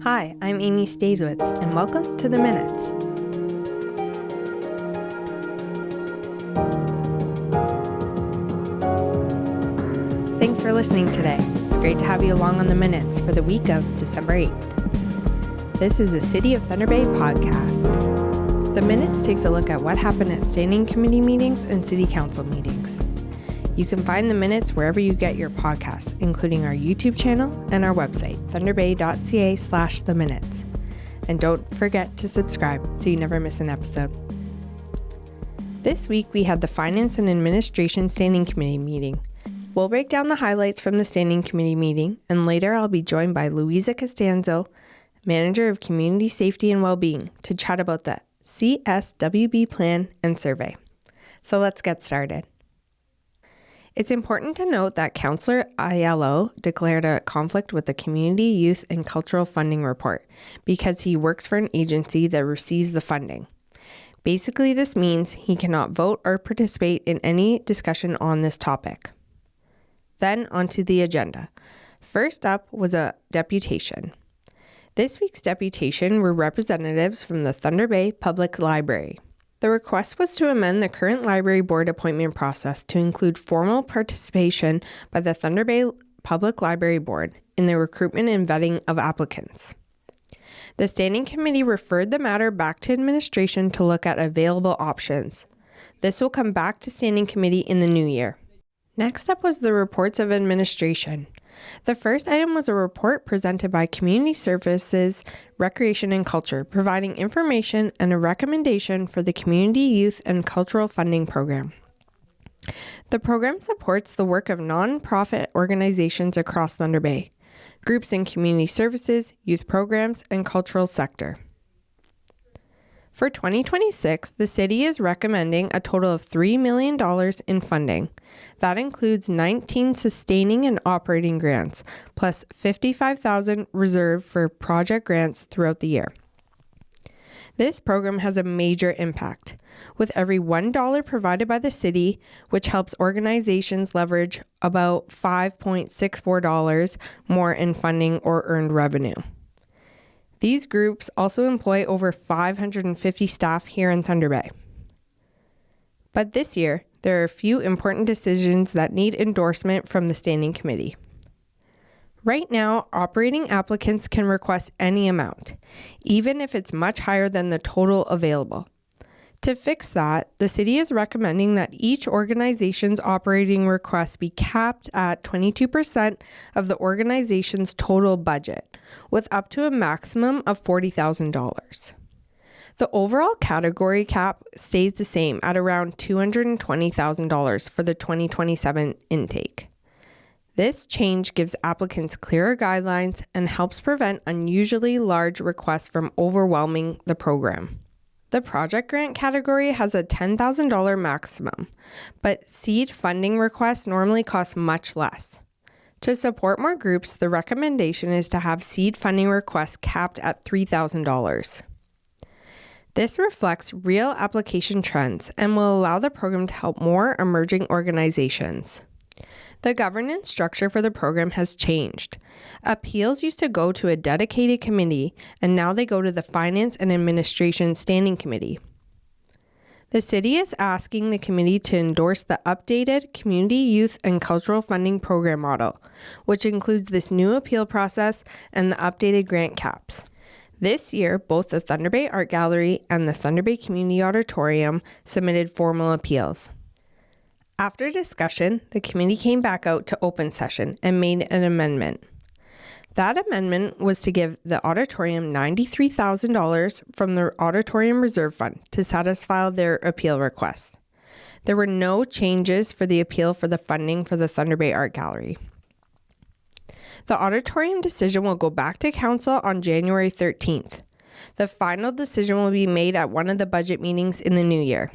Hi, I'm Amy Stasiewicz, and welcome to The Minutes. Thanks for listening today. It's great to have you along on The Minutes for the week of December 8th. This is a City of Thunder Bay podcast. The Minutes takes a look at what happened at standing committee meetings and city council meetings. You can find The Minutes wherever you get your podcasts, including our YouTube channel and our website, thunderbay.ca/theminutes. And don't forget to subscribe so you never miss an episode. This week we had the Finance and Administration Standing Committee meeting. We'll break down the highlights from the Standing Committee meeting, and later I'll be joined by Louisa Costanzo, Manager of Community Safety and Wellbeing, to chat about the CSWB Plan and survey. So let's get started. It's important to note that Councillor Aiello declared a conflict with the Community, Youth and Cultural Funding Report because he works for an agency that receives the funding. Basically, this means he cannot vote or participate in any discussion on this topic. Then onto the agenda. First up was a deputation. This week's deputation were representatives from the Thunder Bay Public Library. The request was to amend the current library board appointment process to include formal participation by the Thunder Bay Public Library Board in the recruitment and vetting of applicants. The standing committee referred the matter back to administration to look at available options. This will come back to standing committee in the new year. Next up was the reports of administration. The first item was a report presented by Community Services, Recreation and Culture, providing information and a recommendation for the Community, Youth and Cultural Funding Program. The program supports the work of non-profit organizations across Thunder Bay, groups in community services, youth programs, and cultural sector. For 2026, the city is recommending a total of $3 million in funding. That includes 19 sustaining and operating grants, plus $55,000 reserved for project grants throughout the year. This program has a major impact, with every $1 provided by the city, which helps organizations leverage about $5.64 more in funding or earned revenue. These groups also employ over 550 staff here in Thunder Bay. But this year, there are a few important decisions that need endorsement from the Standing Committee. Right now, operating applicants can request any amount, even if it's much higher than the total available. To fix that, the city is recommending that each organization's operating request be capped at 22% of the organization's total budget, with up to a maximum of $40,000. The overall category cap stays the same at around $220,000 for the 2027 intake. This change gives applicants clearer guidelines and helps prevent unusually large requests from overwhelming the program. The project grant category has a $10,000 maximum, but seed funding requests normally cost much less. To support more groups, the recommendation is to have seed funding requests capped at $3,000. This reflects real application trends and will allow the program to help more emerging organizations. The governance structure for the program has changed. Appeals used to go to a dedicated committee, and now they go to the Finance and Administration Standing Committee. The city is asking the committee to endorse the updated Community, Youth and Cultural Funding Program model, which includes this new appeal process and the updated grant caps. This year, both the Thunder Bay Art Gallery and the Thunder Bay Community Auditorium submitted formal appeals. After discussion, the committee came back out to open session and made an amendment. That amendment was to give the auditorium $93,000 from the Auditorium Reserve Fund to satisfy their appeal request. There were no changes for the appeal for the funding for the Thunder Bay Art Gallery. The auditorium decision will go back to council on January 13th. The final decision will be made at one of the budget meetings in the new year.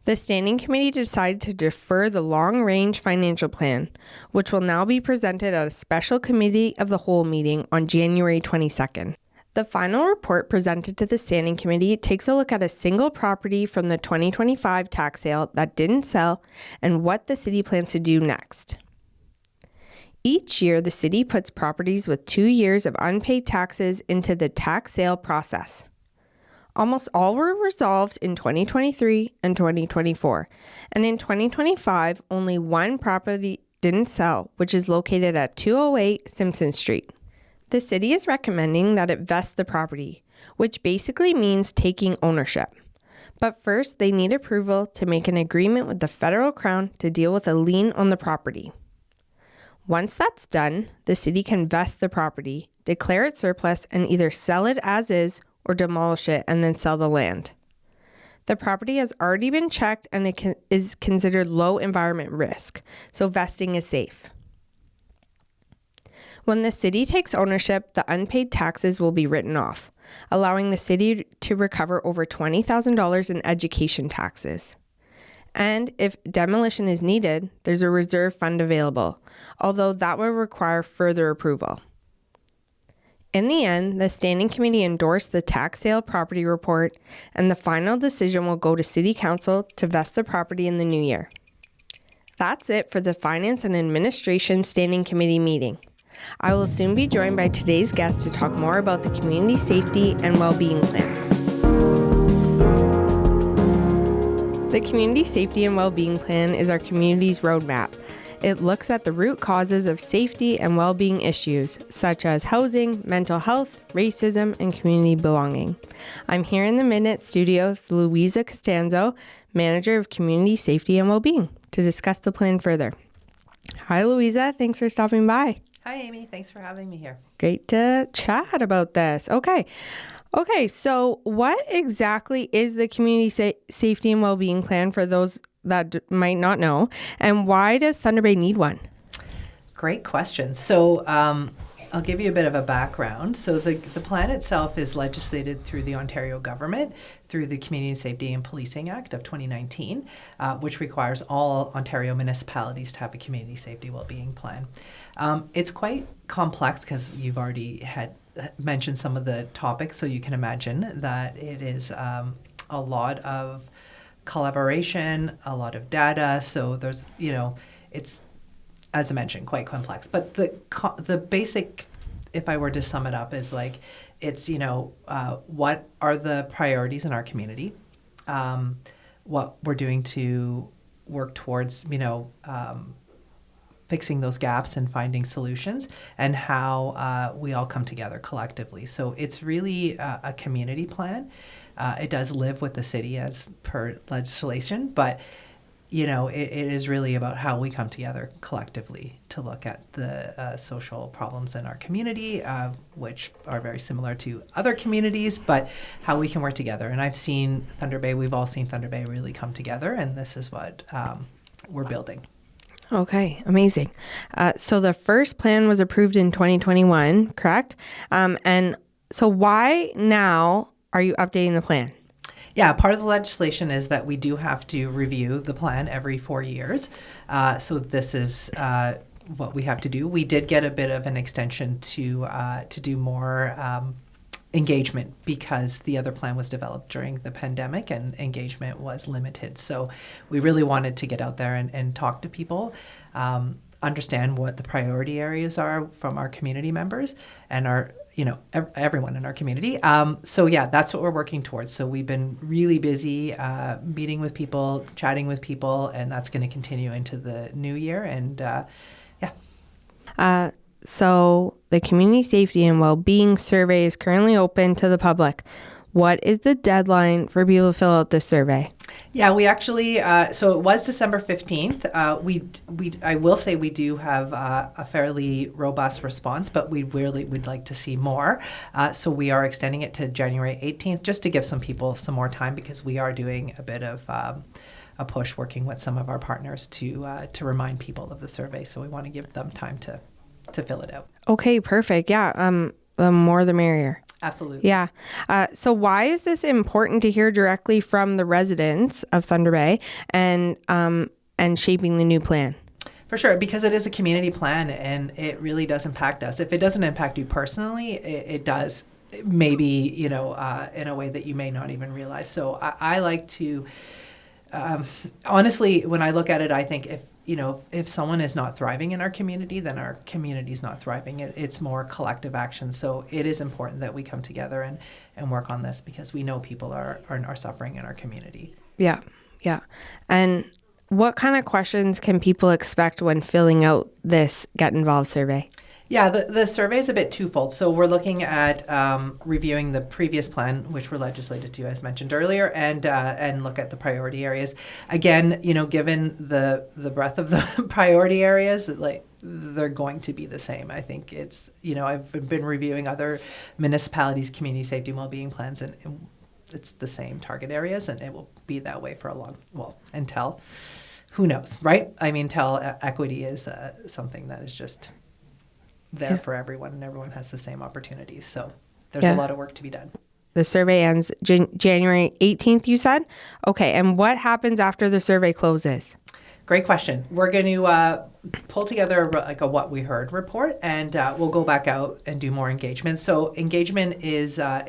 The Standing Committee decided to defer the long-range financial plan, which will now be presented at a special committee of the whole meeting on January 22nd. The final report presented to the Standing Committee takes a look at a single property from the 2025 tax sale that didn't sell and what the city plans to do next. Each year, the city puts properties with 2 years of unpaid taxes into the tax sale process. Almost all were resolved in 2023 and 2024. And in 2025, only one property didn't sell, which is located at 208 Simpson Street. The city is recommending that it vest the property, which basically means taking ownership. But first, they need approval to make an agreement with the federal crown to deal with a lien on the property. Once that's done, the city can vest the property, declare it surplus, and either sell it as is or demolish it and then sell the land. The property has already been checked and it is considered low environment risk, so vesting is safe. When the city takes ownership, the unpaid taxes will be written off, allowing the city to recover over $20,000 in education taxes. And if demolition is needed, there's a reserve fund available, although that will require further approval. In the end, the Standing Committee endorsed the tax sale property report, and the final decision will go to City Council to vest the property in the new year. That's it for the Finance and Administration Standing Committee meeting. I will soon be joined by today's guest to talk more about the Community Safety and Wellbeing Plan. The Community Safety and Wellbeing Plan is our community's roadmap. It looks at the root causes of safety and well-being issues, such as housing, mental health, racism, and community belonging. I'm here in the Minute Studio with Louisa Costanzo, Manager of Community Safety and Wellbeing, to discuss the plan further. Hi, Louisa. Thanks for stopping by. Hi, Amy. Thanks for having me here. Great to chat about this. Okay, so what exactly is the Community Safety and Wellbeing Plan for those that might not know, and why does Thunder Bay need one? Great question. So I'll give you a bit of a background. So the plan itself is legislated through the Ontario government through the Community Safety and Policing Act of 2019, which requires all Ontario municipalities to have a community safety wellbeing plan. It's quite complex because you've already had mentioned some of the topics, so you can imagine that it is a lot of collaboration, a lot of data. So there's, it's, as I mentioned, quite complex. But the basic, if I were to sum it up, is like, it's, what are the priorities in our community? What we're doing to work towards, fixing those gaps and finding solutions, and how we all come together collectively. So it's really a community plan. It does live with the city as per legislation, but it is really about how we come together collectively to look at the social problems in our community, which are very similar to other communities, but how we can work together. And I've seen Thunder Bay, we've all seen Thunder Bay really come together, and this is what we're building. Okay, amazing. So the first plan was approved in 2021, correct? And so why now are you updating the plan? Yeah, part of the legislation is that we do have to review the plan every 4 years. So this is what we have to do. We did get a bit of an extension to do more engagement because the other plan was developed during the pandemic and engagement was limited. So we really wanted to get out there and talk to people, understand what the priority areas are from our community members and our everyone in our community. So yeah, that's what we're working towards. So we've been really busy meeting with people, chatting with people, and that's going to continue into the new year. And So the Community Safety and Wellbeing Survey is currently open to the public. What is the deadline for people to fill out this survey? Yeah, we actually, so it was December 15th. I will say we do have a fairly robust response, but we really would like to see more. So we are extending it to January 18th just to give some people some more time because we are doing a bit of a push working with some of our partners to remind people of the survey. So we want to give them time to fill it out. Okay, perfect. Yeah, the more the merrier. Absolutely. Yeah. So why is this important to hear directly from the residents of Thunder Bay and shaping the new plan? For sure, because it is a community plan and it really does impact us. If it doesn't impact you personally, it does. Maybe, in a way that you may not even realize. So I like to honestly, when I look at it, I think if someone is not thriving in our community, then our community is not thriving. It's more collective action. So it is important that we come together and work on this, because we know people are suffering in our community. Yeah. And what kind of questions can people expect when filling out this Get Involved survey? Yeah, the survey is a bit twofold. So we're looking at reviewing the previous plan, which were legislated to, as mentioned earlier, and look at the priority areas. Again, given the breadth of the priority areas, like they're going to be the same. I think it's, I've been reviewing other municipalities' community safety and wellbeing plans, and it's the same target areas, and it will be that way for until, who knows, right? I mean, till equity is something that is just there for everyone, and everyone has the same opportunities. So there's a lot of work to be done. The survey ends January 18th, you said? Okay, and what happens after the survey closes? Great question. We're going to pull together a what we heard report, and we'll go back out and do more engagement. So engagement is a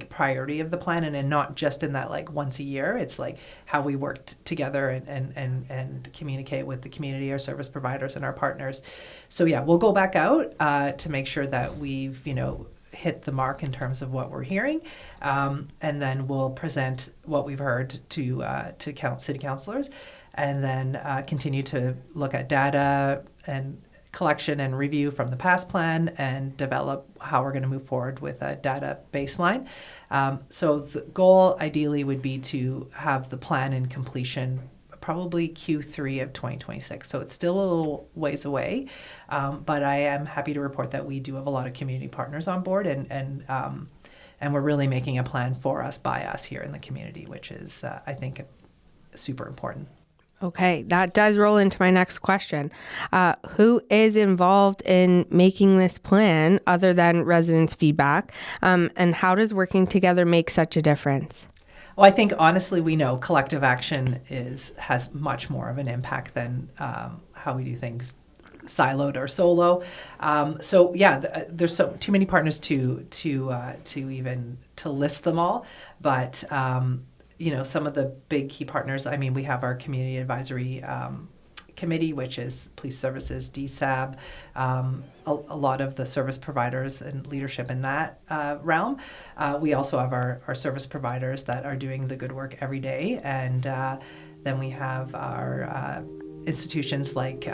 priority of the plan, and not just in that once a year. It's like how we work together and communicate with the community, our service providers, and our partners. So we'll go back out to make sure that we've hit the mark in terms of what we're hearing, and then we'll present what we've heard to city councilors, and then continue to look at data and collection and review from the past plan, and develop how we're going to move forward with a data baseline. So the goal ideally would be to have the plan in completion probably Q3 of 2026. So it's still a little ways away, but I am happy to report that we do have a lot of community partners on board, and we're really making a plan for us by us here in the community, which is I think super important. Okay, that does roll into my next question. Who is involved in making this plan other than residents' feedback? And how does working together make such a difference? Well, I think honestly, we know collective action has much more of an impact than how we do things siloed or solo. There's too many partners to even list them all, but some of the big key partners, we have our community advisory committee, which is police services, DSAB, a lot of the service providers and leadership in that realm. We also have our service providers that are doing the good work every day. And then we have our institutions like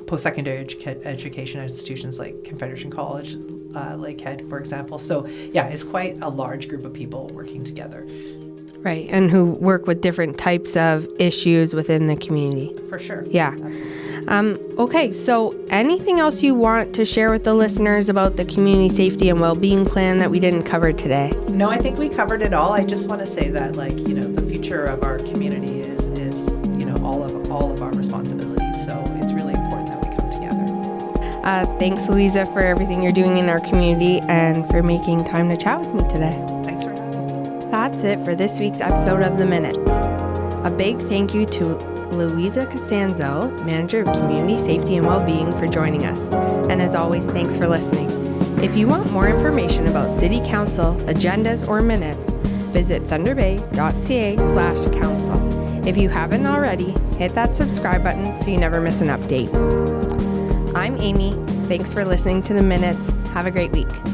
post-secondary education institutions like Confederation College, Lakehead, for example. So it's quite a large group of people working together. Right, and who work with different types of issues within the community. For sure. Yeah. Absolutely. Okay, so anything else you want to share with the listeners about the community safety and well-being plan that we didn't cover today? No, I think we covered it all. I just want to say that, the future of our community is all of our responsibilities. So it's really important that we come together. Thanks, Louisa, for everything you're doing in our community and for making time to chat with me today. Thanks for having me. That's it for this week's episode of The Minutes. A big thank you to Louisa Costanzo, Manager of Community Safety and Wellbeing, for joining us. And as always, thanks for listening. If you want more information about City Council, agendas, or minutes, visit thunderbay.ca/council. If you haven't already, hit that subscribe button so you never miss an update. I'm Amy. Thanks for listening to The Minutes. Have a great week.